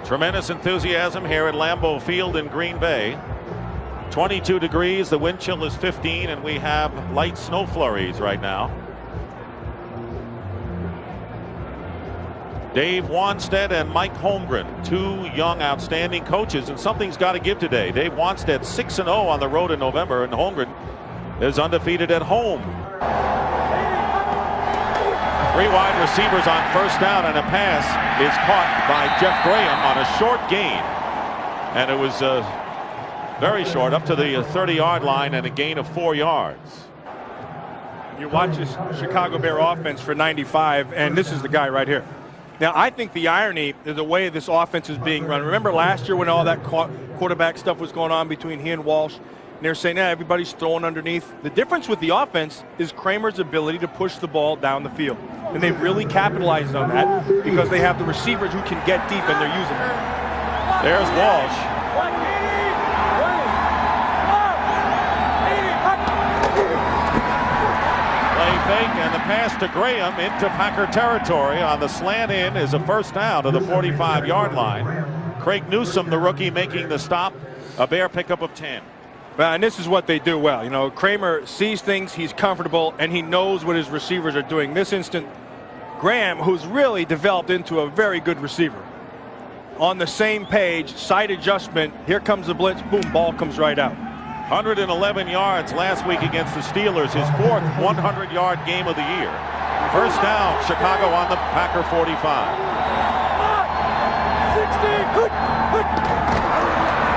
Tremendous enthusiasm here at Lambeau Field in Green Bay. 22 degrees, the wind chill is 15, and we have light snow flurries right now. Dave Wanstead and Mike Holmgren, two young, outstanding coaches, and something's got to give today. Dave Wanstead 6-0 on the road in November, and Holmgren is undefeated at home. Three wide receivers on first down, and a pass is caught by Jeff Graham on a short gain. And it was very short, up to the 30-yard line, and a gain of 4 yards. You watch this Chicago Bear offense for 95, and this is the guy right here. Now, I think the irony is the way this offense is being run. Remember last year when all that quarterback stuff was going on between he and Walsh? And they're saying, everybody's throwing underneath. The difference with the offense is Kramer's ability to push the ball down the field. And they've really capitalized on that because they have the receivers who can get deep, and they're using it. There's Walsh. Fake, and the pass to Graham into Packer territory on the slant in is a first down to the 45-yard line. Craig Newsome, the rookie, making the stop. A Bear pickup of 10. And this is what they do well. You know, Kramer sees things, he's comfortable, and he knows what his receivers are doing. This instant, Graham, who's really developed into a very good receiver. On the same page, side adjustment, here comes the blitz, boom, ball comes right out. 111 yards last week against the Steelers, his fourth 100-yard game of the year. First down, Chicago on the Packer 45. 60.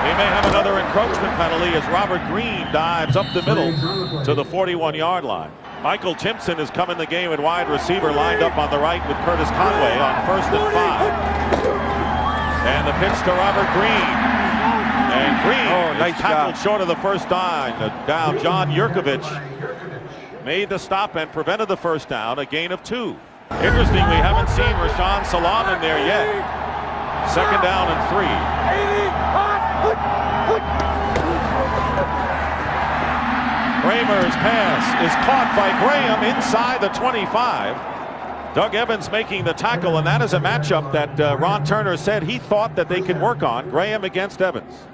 They may have another encroachment penalty as Robert Green dives up the middle to the 41-yard line. Michael Timpson has come in the game at wide receiver, lined up on the right with Curtis Conway on 1st and 5. And the pitch to Robert Green. And Green is tackled short of the first down. John Yurkovich made the stop and prevented the first down, a gain of 2. Interesting, we haven't seen Rashawn Salam in there yet. Second down and 3. Kramer's pass is caught by Graham inside the 25. Doug Evans making the tackle, and that is a matchup that Ron Turner said he thought that they could work on. Graham against Evans.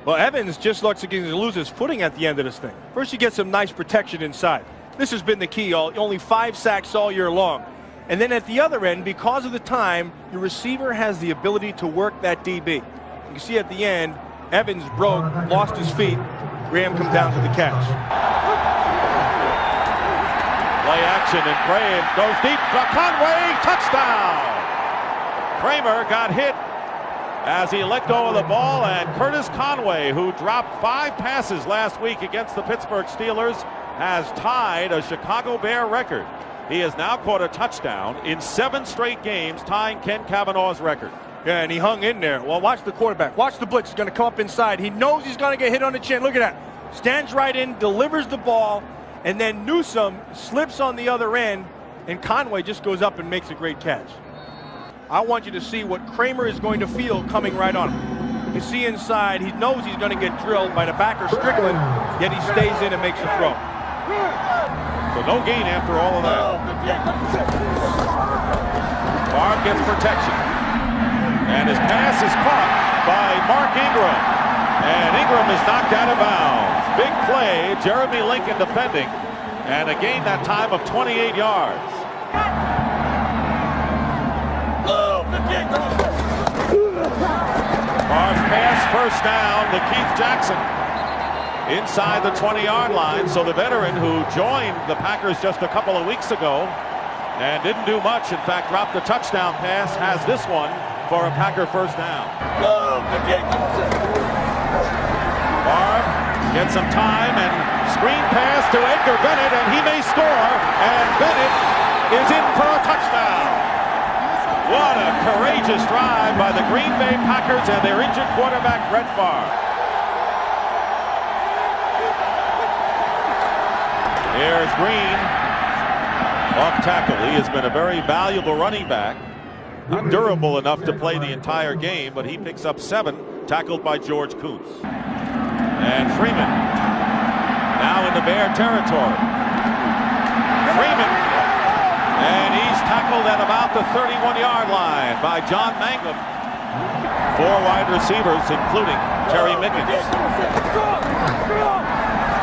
Well, Evans just looks like he's going to lose his footing at the end of this thing. First, you get some nice protection inside. This has been the key. Only 5 sacks all year long. And then at the other end, because of the time, your receiver has the ability to work that DB. You can see at the end, Evans broke, lost his feet. Graham comes down to the catch. Play action, and Graham goes deep. Conway, touchdown! Kramer got hit as he let go of the ball, and Curtis Conway, who dropped 5 passes last week against the Pittsburgh Steelers, has tied a Chicago Bear record. He has now caught a touchdown in 7 straight games, tying Ken Cavanaugh's record. Yeah, and he hung in there. Well, watch the quarterback. Watch the blitz. He's going to come up inside. He knows he's going to get hit on the chin. Look at that. Stands right in, delivers the ball, and then Newsome slips on the other end, and Conway just goes up and makes a great catch. I want you to see what Kramer is going to feel coming right on him. You see inside, he knows he's going to get drilled by the backer Strickland, yet he stays in and makes a throw. So no gain after all of that. Barr gets protection. And his pass is caught by Mark Ingram. And Ingram is knocked out of bounds. Big play, Jeremy Lincoln defending. And a gain that time of 28 yards. Barr's pass, first down to Keith Jackson inside the 20-yard line. So the veteran who joined the Packers just a couple of weeks ago and didn't do much, in fact dropped the touchdown pass, has this one for a Packer first down. Barr gets some time and screen pass to Edgar Bennett, and he may score, and Bennett is in for a touchdown. What a courageous drive by the Green Bay Packers and their injured quarterback, Brett Favre. Here's Green off tackle. He has been a very valuable running back. Not durable enough to play the entire game, but he picks up 7, tackled by George Kuntz. And Freeman now in the Bear territory. Freeman, and he's tackled at about the 31-yard line by John Mangum. 4 wide receivers, including Terry Mickens.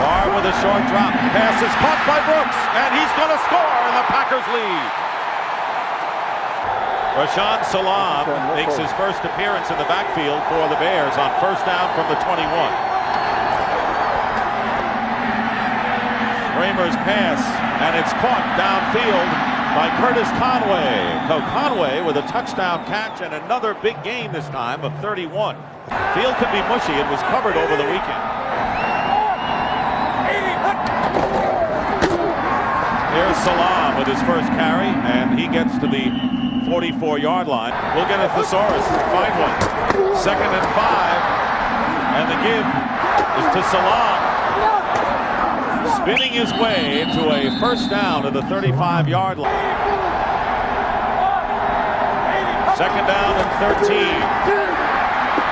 Barr with a short drop. Pass is caught by Brooks, and he's going to score, and the Packers lead. Rashaan Salaam makes his first appearance in the backfield for the Bears on first down from the 21. Kramer's pass, and it's caught downfield by Curtis Conway. Conway with a touchdown catch and another big game this time of 31. Field could be mushy. It was covered over the weekend. Here's Salaam with his first carry, and he gets to the 44-yard line. We'll get a thesaurus, find one. 2nd and 5, and the give is to Salaam. Spinning his way into a first down to the 35-yard line. 2nd down and 13.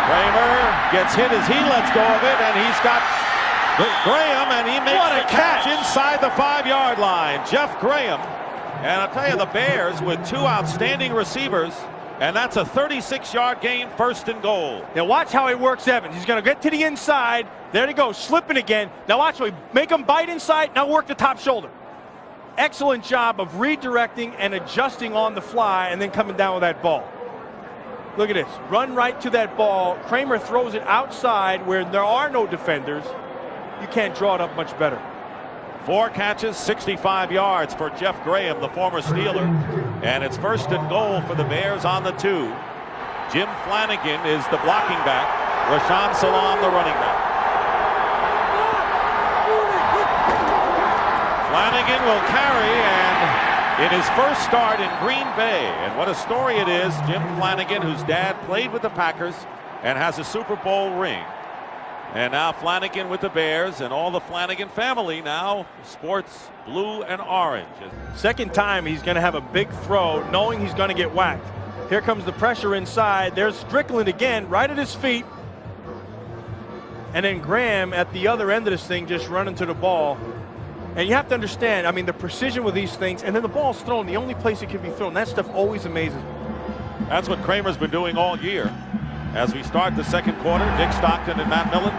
Kramer gets hit as he lets go of it, and he's got Graham, and he makes a catch inside the 5-yard line. Jeff Graham. And I'll tell you, the Bears with 2 outstanding receivers, and that's a 36-yard gain, 1st and goal. Now watch how he works Evans. He's going to get to the inside. There he goes, slipping again. Now watch me make him bite inside. Now work the top shoulder. Excellent job of redirecting and adjusting on the fly and then coming down with that ball. Look at this. Run right to that ball. Kramer throws it outside where there are no defenders. You can't draw it up much better. 4 catches, 65 yards for Jeff Graham, the former Steeler. And it's 1st and goal for the Bears on the 2. Jim Flanagan is the blocking back. Rashaan Salaam, the running back. Flanagan will carry, and in his first start in Green Bay. And what a story it is. Jim Flanagan, whose dad played with the Packers and has a Super Bowl ring. And now Flanagan with the Bears, and all the Flanagan family now sports blue and orange. 2nd time he's going to have a big throw, knowing he's going to get whacked. Here comes the pressure inside. There's Strickland again, right at his feet. And then Graham at the other end of this thing just running to the ball. And you have to understand, I mean, the precision with these things, and then the ball's thrown the only place it can be thrown. That stuff always amazes me. That's what Kramer's been doing all year. As we start the 2nd quarter, Dick Stockton and Matt Millen.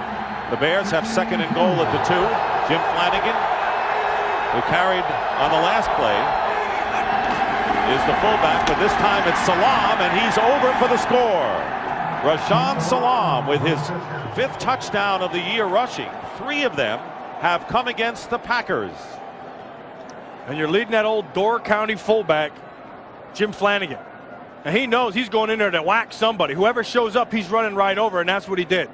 The Bears have 2nd and goal at the 2. Jim Flanagan, who carried on the last play, is the fullback, but this time it's Salaam, and he's over for the score. Rashaan Salaam with his 5th touchdown of the year rushing. 3 of them have come against the Packers. And you're leading that old Door County fullback, Jim Flanagan. And he knows he's going in there to whack somebody. Whoever shows up, he's running right over, and that's what he did.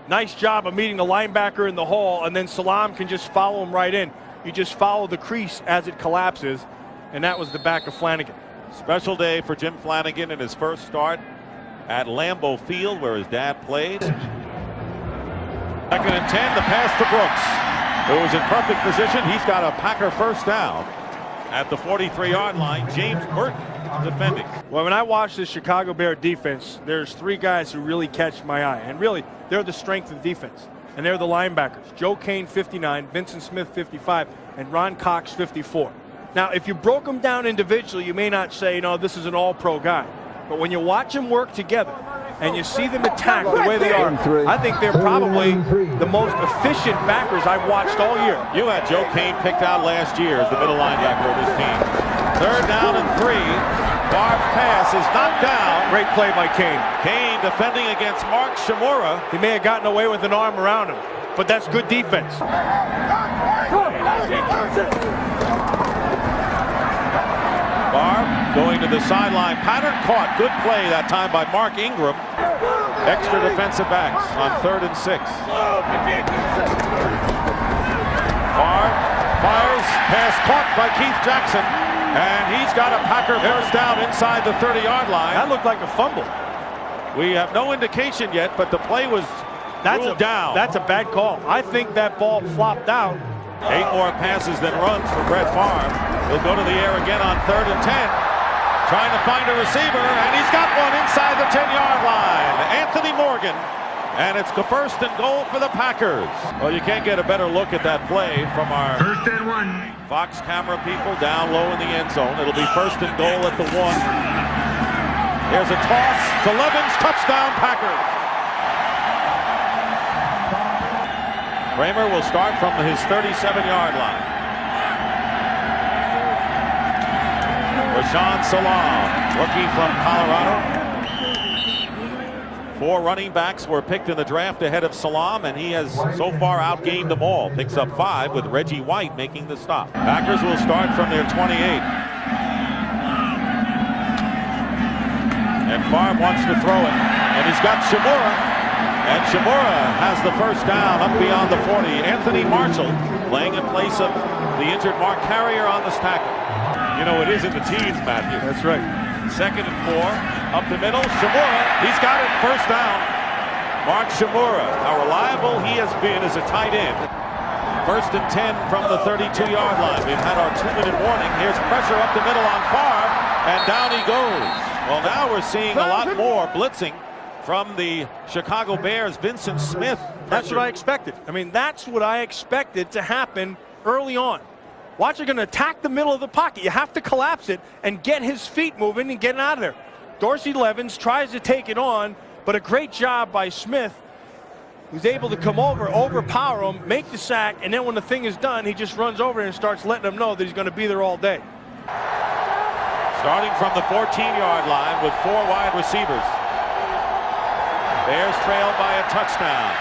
Nice job of meeting the linebacker in the hole, and then Salaam can just follow him right in. You just follow the crease as it collapses, and that was the back of Flanagan. Special day for Jim Flanagan in his first start at Lambeau Field, where his dad played. 2nd and 10, the pass to Brooks, who was in perfect position. He's got a Packer first down at the 43-yard line. James Burton defending. Well, when I watch the Chicago Bear defense, there's 3 guys who really catch my eye, and really they're the strength of defense, and they're the linebackers. Joe Kane 59, Vincent Smith 55, and Ron Cox 54. Now if you broke them down individually, you may not say, no, this is an all-pro guy, but when you watch them work together and you see them attack the way they are, I think they're probably the most efficient backers I've watched all year. You had Joe Kane picked out last year as the middle linebacker of this team. 3rd down and 3. Barb's pass is knocked down. Great play by Kane. Kane defending against Mark Shimura. He may have gotten away with an arm around him, but that's good defense. Barb going to the sideline. Pattern caught. Good play that time by Mark Ingram. Extra defensive backs on 3rd and 6. Barb fires. Pass caught by Keith Jackson. And he's got a Packer first down inside the 30-yard line. That looked like a fumble. We have no indication yet, but the play was ruled down. That's a bad call. I think that ball flopped out. 8 more passes than runs for Brett Favre. He'll go to the air again on 3rd and 10. Trying to find a receiver, and he's got one inside the 10-yard line. Anthony Morgan. And it's the 1st and goal for the Packers. Well, you can't get a better look at that play from our 1st and 1. Fox camera people down low in the end zone. It'll be 1st and goal at the 1. Here's a toss to Levens. Touchdown, Packers. Kramer will start from his 37-yard line. Rashawn Salam, rookie from Colorado. 4 running backs were picked in the draft ahead of Salam, and he has so far outgained them all. Picks up 5 with Reggie White making the stop. Packers will start from their 28. And Favre wants to throw it, and he's got Shimura. And Shimura has the first down up beyond the 40. Anthony Marshall playing in place of the injured Mark Carrier on the tackle. You know, it is in the teens, Matthew. That's right. 2nd and 4, up the middle, Shimura, he's got it, first down. Mark Shimura, how reliable he has been as a tight end. 1st and 10 from the 32-yard line. We've had our 2-minute warning. Here's pressure up the middle on Favre, and down he goes. Well, now we're seeing a lot more blitzing from the Chicago Bears. Vincent Smith. That's what I expected. I mean, that's what I expected to happen early on. Watch, you're going to attack the middle of the pocket. You have to collapse it and get his feet moving and get out of there. Dorsey Levens tries to take it on, but a great job by Smith, who's able to come over, overpower him, make the sack, and then when the thing is done, he just runs over and starts letting them know that he's going to be there all day. Starting from the 14-yard line with 4 wide receivers. Bears trailed by a touchdown.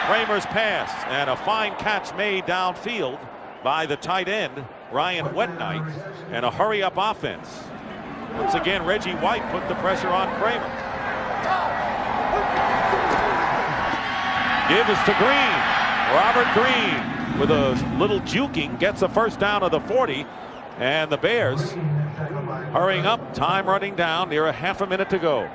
Kramer's pass, and a fine catch made downfield by the tight end, Ryan Wetnight, and a hurry-up offense. Once again, Reggie White put the pressure on Kramer. Give is to Green. Robert Green, with a little juking, gets a first down of the 40, and the Bears hurrying up, time running down, near a half a minute to go.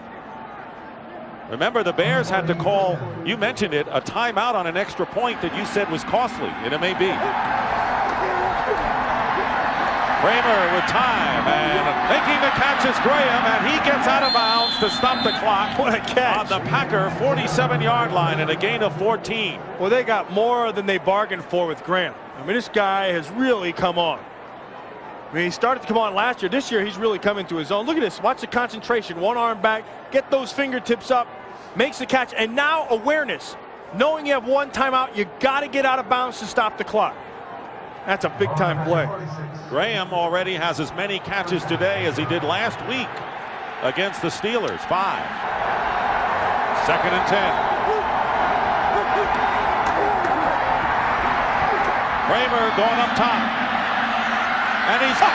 Remember, the Bears had to call, you mentioned it, a timeout on an extra point that you said was costly, and it may be. Kramer with time, and making the catch is Graham, and he gets out of bounds to stop the clock. What a catch. On the Packer 47-yard line and a gain of 14. Well, they got more than they bargained for with Graham. I mean, this guy has really come on. I mean, he started to come on last year. This year, he's really coming to his own. Look at this. Watch the concentration. One arm back, get those fingertips up, makes the catch, and now awareness. Knowing you have one timeout, you got to get out of bounds to stop the clock. That's a big-time play. Graham already has as many catches today as he did last week against the Steelers. 5. 2nd and 10. Kramer going up top. And he's in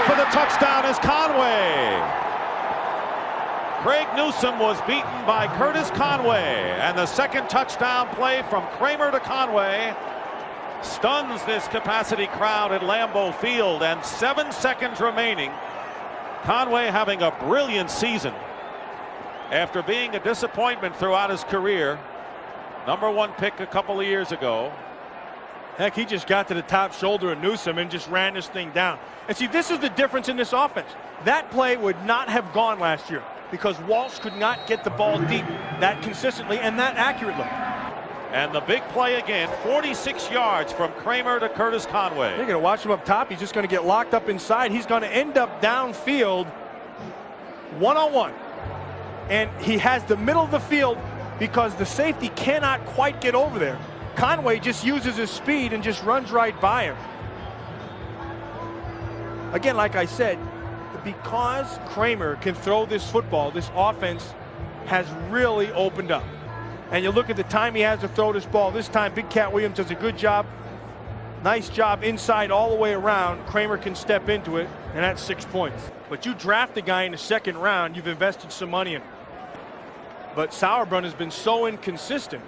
for the touchdown is Conway. Craig Newsome was beaten by Curtis Conway. And the second touchdown play from Kramer to Conway stuns this capacity crowd at Lambeau Field, and 7 seconds remaining. Conway having a brilliant season after being a disappointment throughout his career. #1 pick a couple of years ago. Heck, he just got to the top shoulder of Newsome and just ran this thing down. And see, this is the difference in this offense. That play would not have gone last year because Walsh could not get the ball deep that consistently and that accurately. And the big play again, 46 yards from Kramer to Curtis Conway. You're going to watch him up top. He's just going to get locked up inside. He's going to end up downfield one-on-one. And he has the middle of the field because the safety cannot quite get over there. Conway just uses his speed and just runs right by him. Again, like I said, because Kramer can throw this football, this offense has really opened up. And you look at the time he has to throw this ball. This time, Big Cat Williams does a good job. Nice job inside all the way around. Kramer can step into it, and that's 6 points. But you draft a guy in the 2nd round, you've invested some money in him. But Sauerbrunn has been so inconsistent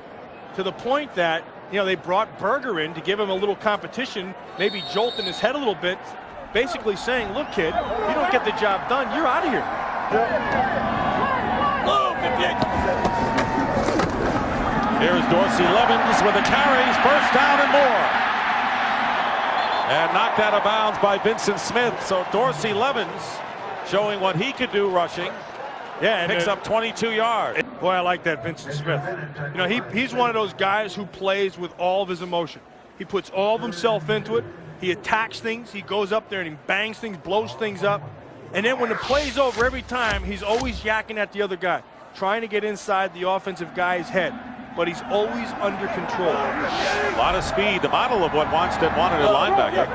to the point that, you know, they brought Berger in to give him a little competition, maybe jolting his head a little bit, basically saying, look, kid, you don't get the job done, you're out of here. Here's Dorsey Levens with the carries, first down and more. And knocked out of bounds by Vincent Smith. So Dorsey Levens showing what he could do rushing. Yeah, and picks up 22 yards. Boy, I like that Vincent Smith. You know, he's one of those guys who plays with all of his emotion. He puts all of himself into it. He attacks things. He goes up there and he bangs things, blows things up. And then when the play's over, every time, he's always yakking at the other guy, trying to get inside the offensive guy's head. But he's always under control. A lot of speed, the model of what Wannstedt wanted at linebacker.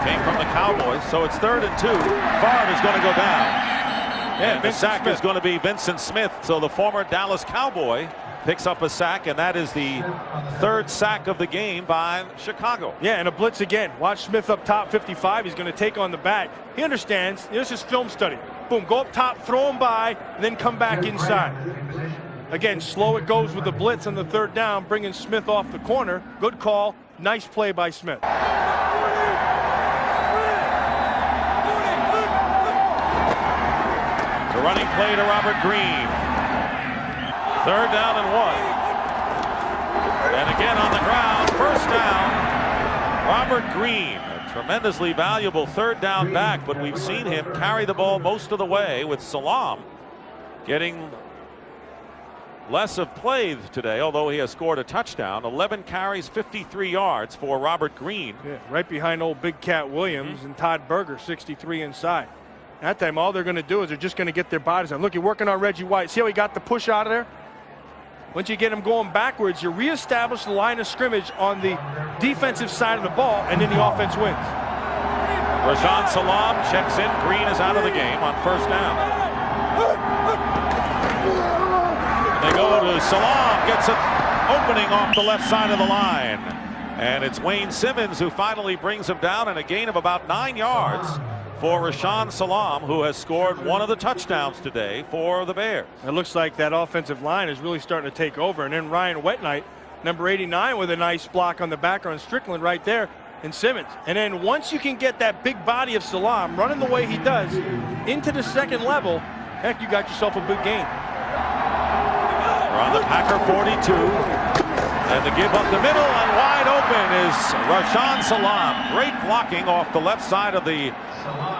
Came from the Cowboys, so it's 3rd and 2. Favre is going to go down. And the sack is going to be Vincent Smith. So the former Dallas Cowboy picks up a sack, and that is the 3rd sack of the game by Chicago. Yeah, and a blitz again. Watch Smith up top, 55. He's going to take on the back. He understands. This is film study. Boom, go up top, throw him by, and then come back inside. Again, slow it goes with the blitz on the 3rd down, bringing Smith off the corner. Good call. Nice play by Smith. The running play to Robert Green. 3rd down and 1. And again on the ground, 1st down. Robert Green, a tremendously valuable 3rd down back, but we've seen him carry the ball most of the way, with Salam getting less of play today, although he has scored a touchdown. 11 carries, 53 yards for Robert Green. Yeah, right behind old Big Cat Williams and Todd Berger, 63 inside. That time, all they're going to do is they're just going to get their bodies on. Look, you're working on Reggie White. See how he got the push out of there? Once you get him going backwards, you reestablish the line of scrimmage on the defensive side of the ball, and then the offense wins. Rashaan Salam checks in. Green is out of the game on 1st down. They go to Salam, gets an opening off the left side of the line. And it's Wayne Simmons who finally brings him down, and a gain of about 9 yards for Rashaan Salam, who has scored one of the touchdowns today for the Bears. It looks like that offensive line is really starting to take over. And then Ryan Wetnight, number 89, with a nice block on the background. Strickland right there, and Simmons. And then once you can get that big body of Salam running the way he does into the 2nd level, heck, you got yourself a big gain. We're on the Packer 42. And the give up the middle, and wide open is Rashaan Salam. Great blocking off the left side of the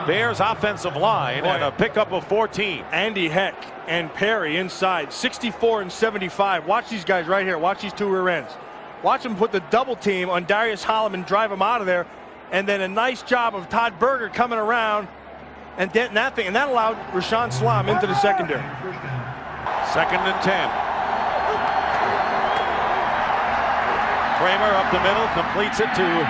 Bears offensive line, and a pickup of 14. Andy Heck and Perry inside, 64 and 75. Watch these guys right here. Watch these 2 rear ends. Watch them put the double team on Darius Holliman, drive him out of there, and then a nice job of Todd Berger coming around and getting that thing, and that allowed Rashaan Salam into the secondary. 2nd and 10. Kramer up the middle, completes it to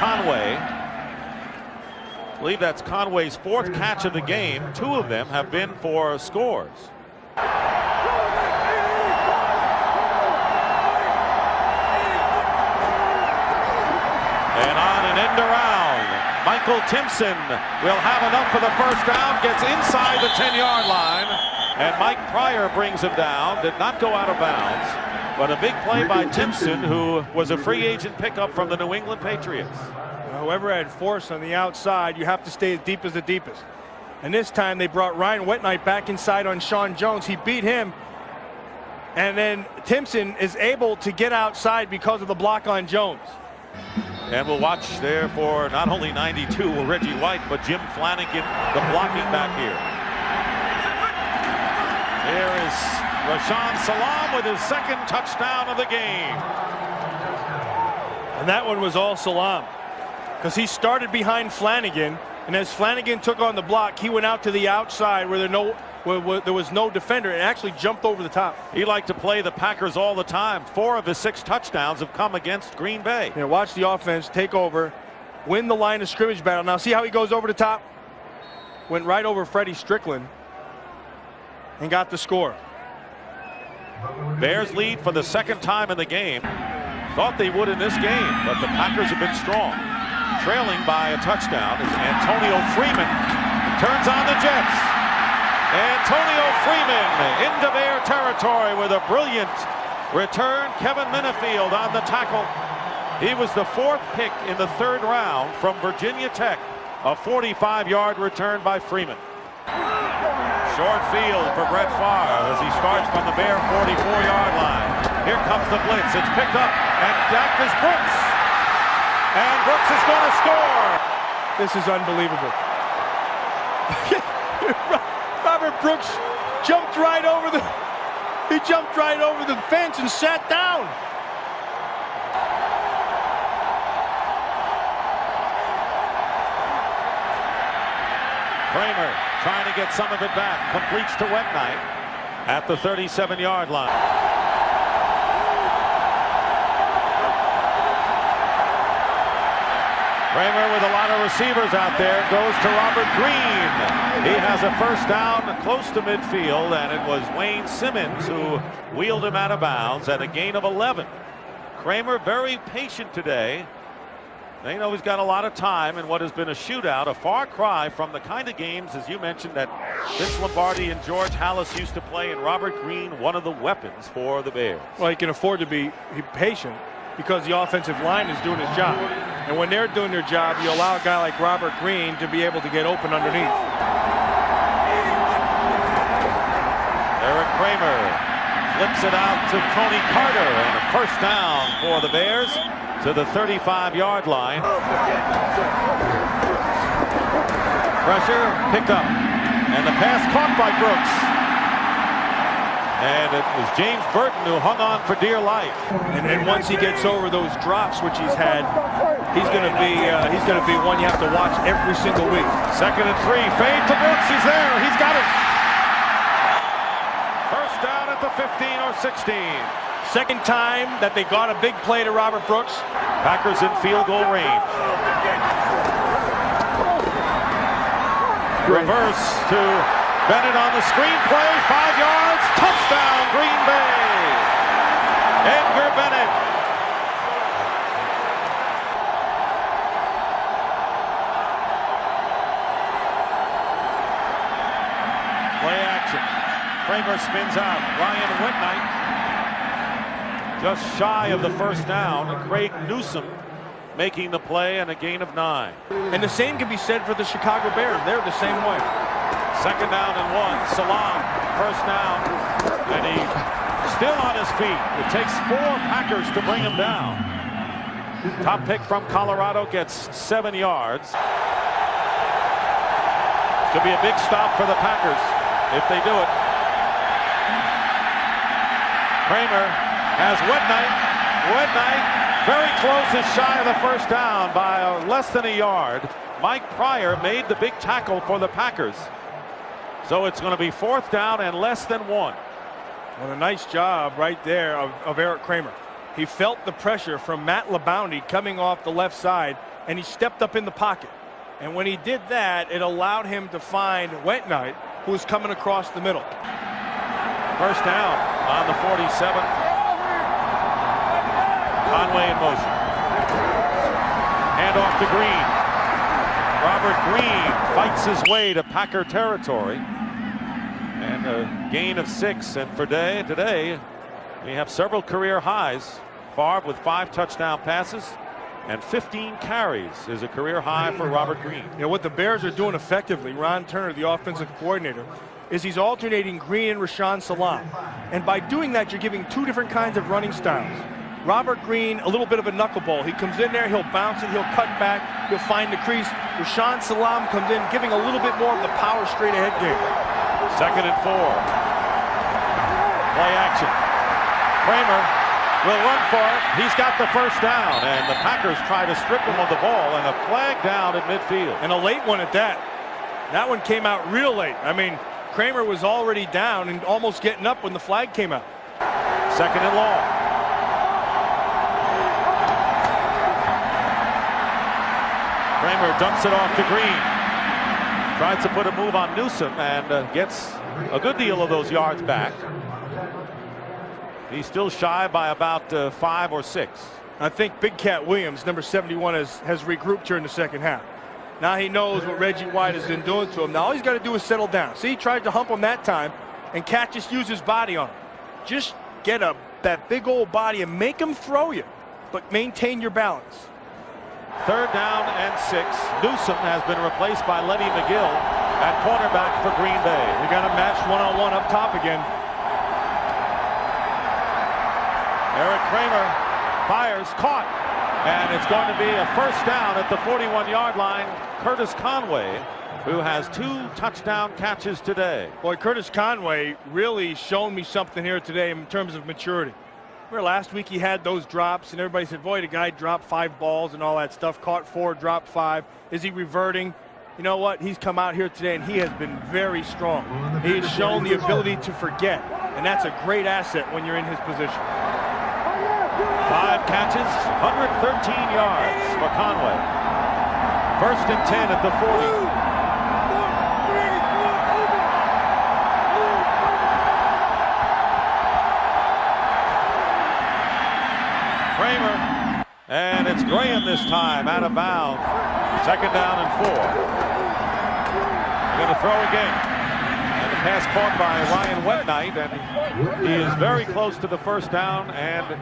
Conway. I believe that's Conway's 4th catch of the game. 2 of them have been for scores. And on an end around, Michael Timpson will have enough for the 1st down, gets inside the 10-yard line, and Mike Pryor brings him down. Did not go out of bounds. But a big play by Timpson, who was a free agent pickup from the New England Patriots. Whoever had force on the outside, you have to stay as deep as the deepest. And this time they brought Ryan Wetnight back inside on Sean Jones. He beat him. And then Timpson is able to get outside because of the block on Jones. And we'll watch there for not only 92 Reggie White, but Jim Flanagan, the blocking back here. There is Rashaan Salam with his 2nd touchdown of the game. And that one was all Salam, because he started behind Flanagan, and as Flanagan took on the block, he went out to the outside where there was no defender, and actually jumped over the top. He liked to play the Packers all the time. 4 of his 6 touchdowns have come against Green Bay. Yeah, watch the offense take over, win the line of scrimmage battle. Now see how he goes over the top? Went right over Freddie Strickland and got the score. Bears lead for the 2nd time in the game. Thought they would in this game, but the Packers have been strong. Trailing by a touchdown as Antonio Freeman turns on the Jets. Antonio Freeman into Bear territory with a brilliant return. Kevin Minifield on the tackle. He was the 4th pick in the 3rd round from Virginia Tech. A 45-yard return by Freeman. Short field for Brett Favre as he starts from the Bear 44-yard line. Here comes the blitz. It's picked up, and back is Brooks. And Brooks is going to score. This is unbelievable. Robert Brooks jumped right over the fence and sat down. Kramer trying to get some of it back. Completes to Wetnight at the 37-yard line. Kramer with a lot of receivers out there goes to Robert Green. He has a first down close to midfield, and it was Wayne Simmons who wheeled him out of bounds at a gain of 11. Kramer very patient today. They know he's got a lot of time in what has been a shootout, a far cry from the kind of games, as you mentioned, that Vince Lombardi and George Halas used to play, and Robert Green, one of the weapons for the Bears. Well, he can afford to be patient because the offensive line is doing his job. And when they're doing their job, you allow a guy like Robert Green to be able to get open underneath. Eric Kramer flips it out to Tony Carter, and a first down for the Bears to the 35-yard line. Pressure picked up, and the pass caught by Brooks. And it was James Burton who hung on for dear life. And then once he gets over those drops, which he's had, he's going to be one you have to watch every single week. 2nd and 3, fade to Brooks. He's there. He's got it. First down at the 15 or 16. Second time that they got a big play to Robert Brooks. Packers in field goal range. Reverse to Bennett on the screen play. 5 yards. Touchdown, Green Bay. Edgar Bennett. Play action. Kramer spins out. Ryan Wetnight just shy of the first down. Craig Newsome making the play, and a gain of 9. And the same can be said for the Chicago Bears. They're the same way. 2nd down and 1. Salam, first down, and he's still on his feet. It takes 4 Packers to bring him down. Top pick from Colorado gets 7 yards. Could be a big stop for the Packers if they do it. Kramer has Wetnight. Wetnight very close, is shy of the first down by less than a yard. Mike Pryor made the big tackle for the Packers. So it's going to be 4th down and less than 1. Well, a nice job right there of Eric Kramer. He felt the pressure from Matt LeBounty coming off the left side, and he stepped up in the pocket. And when he did that, it allowed him to find Wetnight, who was coming across the middle. First down on the 47. Conway in motion. Hand off to Green. Robert Green fights his way to Packer territory. And a gain of 6. And for today, we have several career highs. Favre with 5 touchdown passes and 15 carries is a career high for Robert Green. You know what the Bears are doing effectively, Ron Turner, the offensive coordinator, is he's alternating Green and Rashaan Salam. And by doing that, you're giving 2 different kinds of running styles. Robert Green, a little bit of a knuckleball. He comes in there, he'll bounce it, he'll cut back, he'll find the crease. Rashaan Salam comes in, giving a little bit more of the power straight ahead game. 2nd and 4. Play action. Kramer will run for it. He's got the first down, and the Packers try to strip him of the ball, and a flag down at midfield. And a late one at that. That one came out real late. I mean, Kramer was already down and almost getting up when the flag came out. 2nd and long. Kramer dumps it off to Green. Tries to put a move on Newsome and gets a good deal of those yards back. He's still shy by about 5 or 6. I think Big Cat Williams, number 71, has regrouped here in the second half. Now he knows what Reggie White has been doing to him. Now all he's got to do is settle down. See, he tried to hump him that time, and Cat just used his body on him. Just get that big old body and make him throw you, but maintain your balance. 3rd down and 6. Newsome has been replaced by Lenny McGill at cornerback for Green Bay. We got a match one-on-one up top again. Eric Kramer fires, caught, and it's going to be a first down at the 41-yard line. Curtis Conway, who has 2 touchdown catches today. Boy, Curtis Conway really shown me something here today in terms of maturity. Remember last week he had those drops, and everybody said, boy, the guy dropped 5 balls and all that stuff. Caught 4, dropped 5. Is he reverting? you know what? He's come out here today and he has been very strong. He has shown the ability to forget, and that's a great asset when you're in his position. 5 catches, 113 yards for Conway. 1st and 10 at the 40. Kramer, and it's Graham this time, out of bounds. 2nd down and 4. They're going to throw again. And the pass caught by Ryan Wetnight, and he is very close to the 1st down, and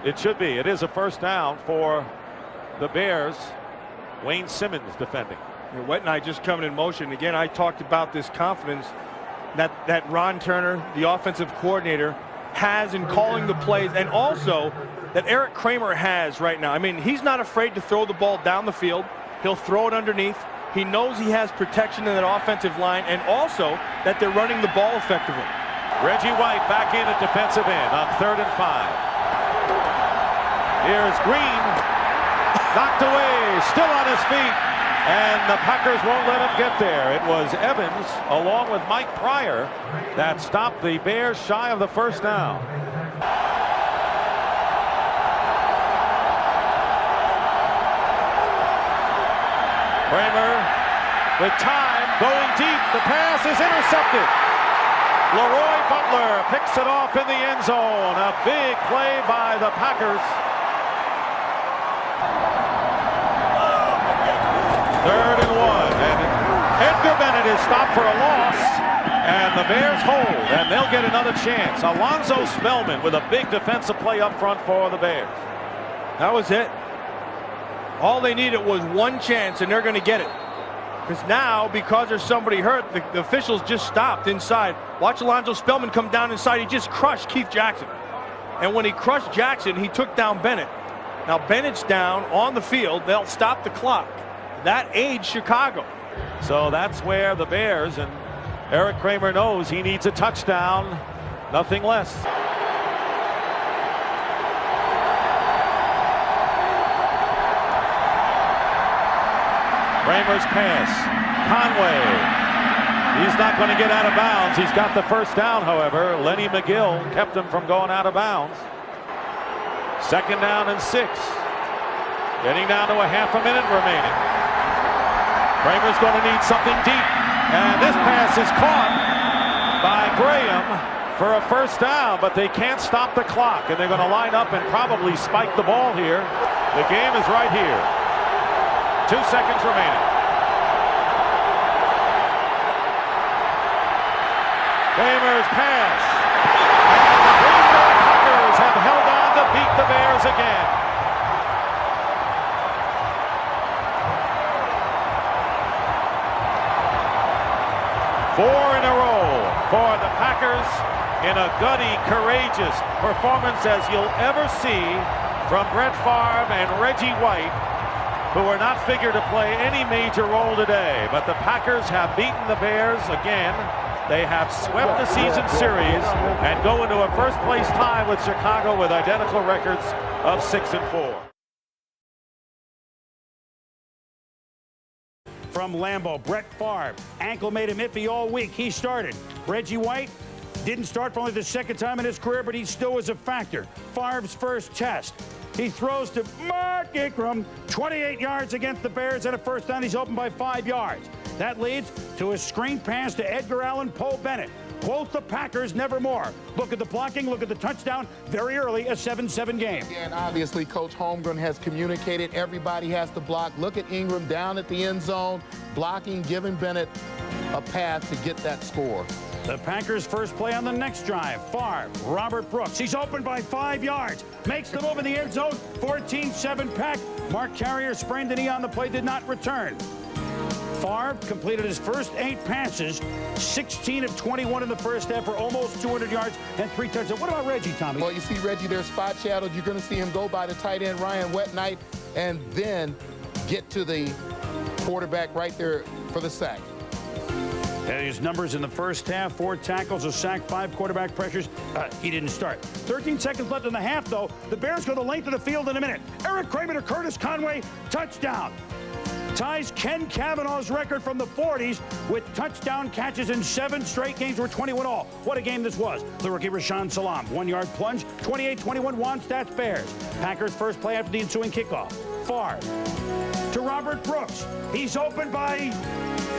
it should be. It is a 1st down for the Bears. Wayne Simmons defending. Wetnight just coming in motion. Again, I talked about this confidence that Ron Turner, the offensive coordinator, has in calling the plays, and also that Eric Kramer has right now. I mean, he's not afraid to throw the ball down the field. He'll throw it underneath. He knows he has protection in that offensive line, and also that they're running the ball effectively. Reggie White back in at defensive end on 3rd and 5. Here's Green, knocked away, still on his feet, and the Packers won't let him get there. It was Evans, along with Mike Pryor, that stopped the Bears shy of the 1st down. Kramer with time, going deep. The pass is intercepted. Leroy Butler picks it off in the end zone. A big play by the Packers. 3rd and 1. And Edgar Bennett is stopped for a loss. And the Bears hold, and they'll get another chance. Alonzo Spellman with a big defensive play up front for the Bears. That was it. All they needed was one chance, and they're going to get it. Because now, because there's somebody hurt, the officials just stopped inside. Watch Alonzo Spellman come down inside. He just crushed Keith Jackson. And when he crushed Jackson, he took down Bennett. Now Bennett's down on the field. They'll stop the clock. That aids Chicago. So that's where the Bears, and Eric Kramer knows he needs a touchdown, nothing less. Kramer's pass. Conway. He's not going to get out of bounds. He's got the 1st down, however. Lenny McGill kept him from going out of bounds. 2nd down and 6. Getting down to a half a minute remaining. Kramer's going to need something deep. And this pass is caught by Graham for a 1st down, but they can't stop the clock, and they're going to line up and probably spike the ball here. The game is right here. 2 seconds remaining. Kramer's pass. And the Green Bay Packers have held on to beat the Bears again. Four in a row for the Packers in a gutty, courageous performance as you'll ever see from Brett Favre and Reggie White, who are not figured to play any major role today. But the Packers have beaten the Bears again. They have swept the season series and go into a 1st place tie with Chicago with identical records of 6-4. From Lambeau, Brett Favre. Ankle made him iffy all week. He started. Reggie White didn't start for only the 2nd time in his career, but he still was a factor. Favre's 1st test. He throws to Mark Ingram, 28 yards against the Bears, and a 1st down. He's open by 5 yards. That leads to a screen pass to Edgar Allan Poe Bennett. Quote the Packers, nevermore. Look at the blocking, look at the touchdown. Very early, a 7-7 game. And obviously, Coach Holmgren has communicated everybody has to block. Look at Ingram down at the end zone, blocking, giving Bennett a path to get that score. The Packers' first play on the next drive. Favre, Robert Brooks. He's open by 5 yards. Makes the move in the end zone. 14-7 Pack. Mark Carrier sprained the knee on the play, did not return. Favre completed his first 8 passes, 16 of 21 in the 1st half for almost 200 yards and 3 touchdowns. What about Reggie, Tommy? Well, you see Reggie there spot shadowed. You're going to see him go by the tight end, Ryan Wetnight, and then get to the quarterback right there for the sack. His numbers in the 1st half: 4 tackles, a sack, 5 quarterback pressures. He didn't start. 13 seconds left in the half, though. The Bears go the length of the field in a minute. Eric Kramer to Curtis Conway, touchdown. ties Ken Cavanaugh's record from the 40s with touchdown catches in 7 straight games were 21 all. What a game this was. The rookie Rashaan Salam, 1-yard plunge, 28-21 Wannstedt Bears. Packers first play after the ensuing kickoff. Favre to Robert Brooks. He's open by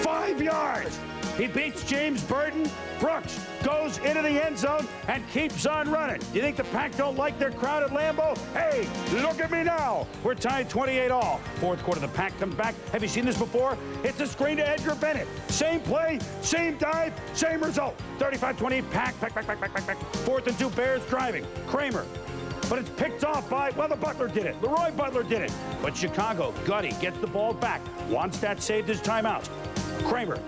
5 yards. He beats James Burton. Brooks goes into the end zone and keeps on running. You think the Pack don't like their crowd at Lambeau? Hey, look at me now. We're tied 28 all. Fourth quarter, the Pack comes back. Have you seen this before? It's a screen to Edgar Bennett. Same play, same dive, same result. 35-28, Pack. 4th and 2, Bears driving. Kramer. But it's picked off by, well, the Butler did it. Leroy Butler did it. But Chicago, Gutty gets the ball back. Wannstedt saved his timeouts. Kramer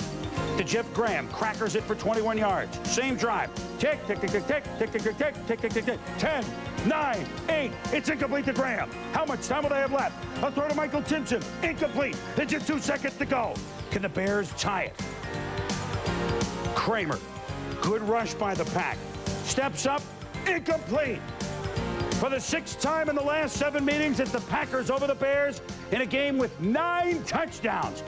to Jeff Graham, crackers it for 21 yards. Same drive. Tick, tick, tick, tick, tick, tick, tick, tick, tick, tick, tick, tick, tick. 10, 9, 8. It's incomplete to Graham. How much time will they have left? A throw to Michael Timpson. Incomplete. There's just 2 seconds to go. Can the Bears tie it? Kramer. Good rush by the Pack. Steps up. Incomplete. For the 6th time in the last 7 meetings, it's the Packers over the Bears in a game with 9 touchdowns.